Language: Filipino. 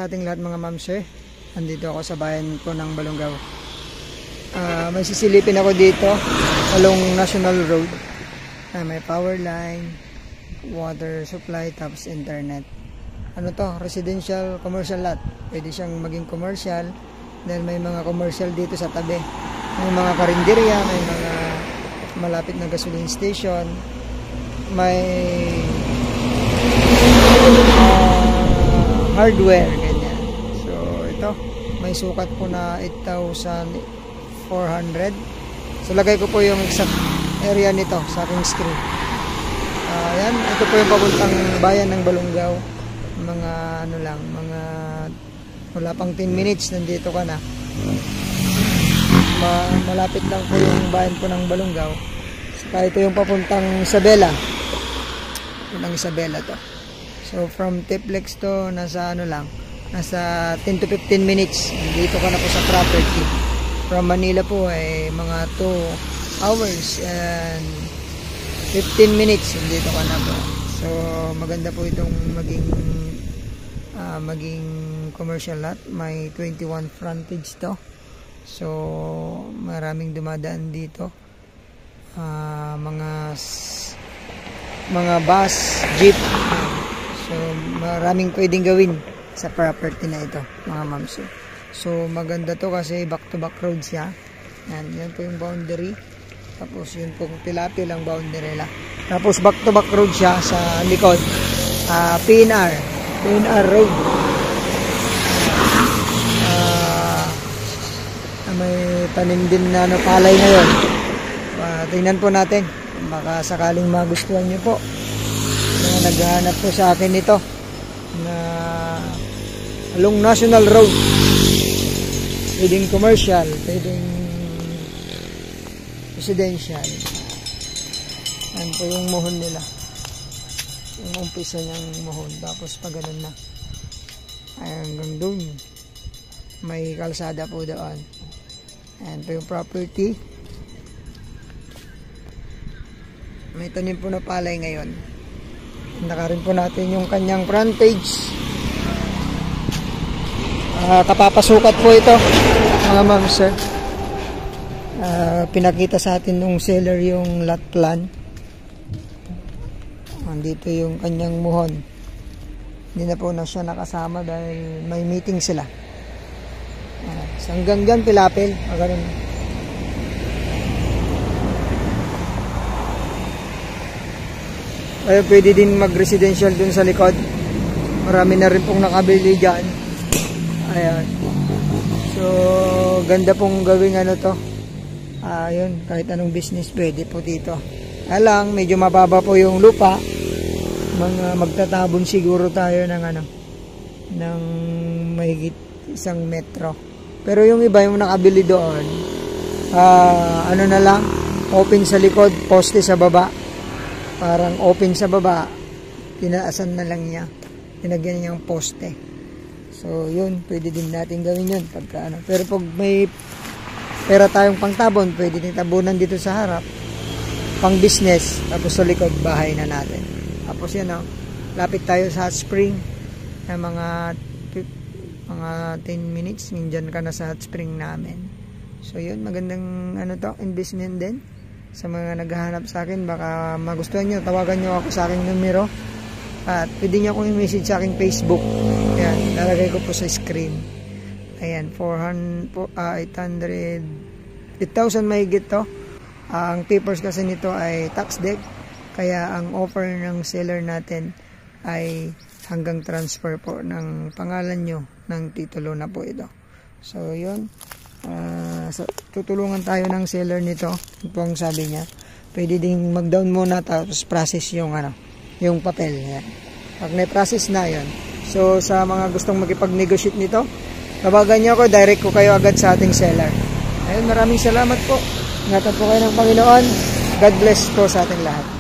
sa ating lahat mga ma'am sir. Andito ako sa bayan po ng Balongaw. May sisilipin ako dito along National Road. May power line, water supply, tapos internet. Ano to? Residential commercial lot. Pwede siyang maging commercial dahil may mga commercial dito sa tabi. May mga karinderya, may mga malapit na gasoline station, may hardware, ganyan. So ito, may sukat po na 8,400. So lagay ko po yung exact area nito sa aking screen. Ayan, ito po yung papuntang bayan ng Balongaw. Mga ano lang, mga wala pang 10 minutes nandito ka na. Malapit lang po yung bayan po ng Balongaw. Saka ito yung papuntang Isabela. Papuntang Isabela to. So from Tiplex to nasa ano lang, nasa 10 to 15 minutes dito ka na po sa property. From Manila po ay mga 2 hours and 15 minutes dito ka na po. So maganda po itong maging commercial lot. May 21 frontage to. So maraming dumadaan dito. Mga bus, jeep. So maraming pwedeng gawin sa property na ito mga ma'ams. So maganda to kasi back to back road siya. Yan po yung boundary. Tapos yun po tilapia lang boundary lang. Tapos back to back road siya sa likod. PNR road. May tanim din na palay ngayon. Tingnan po natin. Baka sakaling magustuhan nyo po. Mga naghahanap po sa akin ito na along National Road. Pwedeng commercial, pwedeng residential. Yan po yung mohon nila. Yung umpisa niyang mohon. Tapos pag ganun na hanggang doon may kalsada po doon. Yan po yung property. May tanim po na palay ngayon. Nakarin po natin yung kanyang frontage. Kapapasukat po ito mga ma'am sir. Pinakita sa atin nung seller yung lot plan. Andito yung kanyang muhon. Hindi na po na siya nakasama dahil may meeting sila. Hanggang dyan pilapil. Ganun. Ay, pwede din mag-residential dun sa likod. Marami na rin pong nakabili dyan. Ayan. So, ganda pong gawing ano to. Yun, kahit anong business pwede po dito. Alang, medyo mababa po yung lupa. Magtatabon siguro tayo ng ng mahigit 1 metro. Pero yung iba yung nakabili doon, ano na lang, open sa likod, poste sa baba. Parang open sa baba, tinaasan na lang niya. Tinagyan niya yung poste. So yun, pwede din natin gawin yun pagka ano. Pero pag may pera tayong pangtabon, pwede din tabunan dito sa harap, pang business, tapos sa likod bahay na natin. Tapos yun, lapit tayo sa hot spring na mga 10 minutes, nandyan ka na sa hot spring namin. So yun, magandang investment din. Sa mga naghahanap sa akin, baka magustuhan nyo, tawagan nyo ako sa aking numero. At pwede nyo akong i-message sa aking Facebook. Ayan, lalagay ko po sa screen. Ayan, 8,000 mahigit to. Ang papers kasi nito ay tax deck. Kaya ang offer ng seller natin ay hanggang transfer po ng pangalan nyo ng titulo na po ito. So yun, tutulungan tayo ng seller nito. Ito ang sabi niya, pwede ding mag-down muna tapos process yung yung papel. Yan. Pag na-process na yun, so sa mga gustong makipag-negotiate nito, tawagan niyo ako, direct ko kayo agad sa ating seller. Ayun, maraming salamat po. Ingatan po kayo ng Panginoon. God bless po sa ating lahat.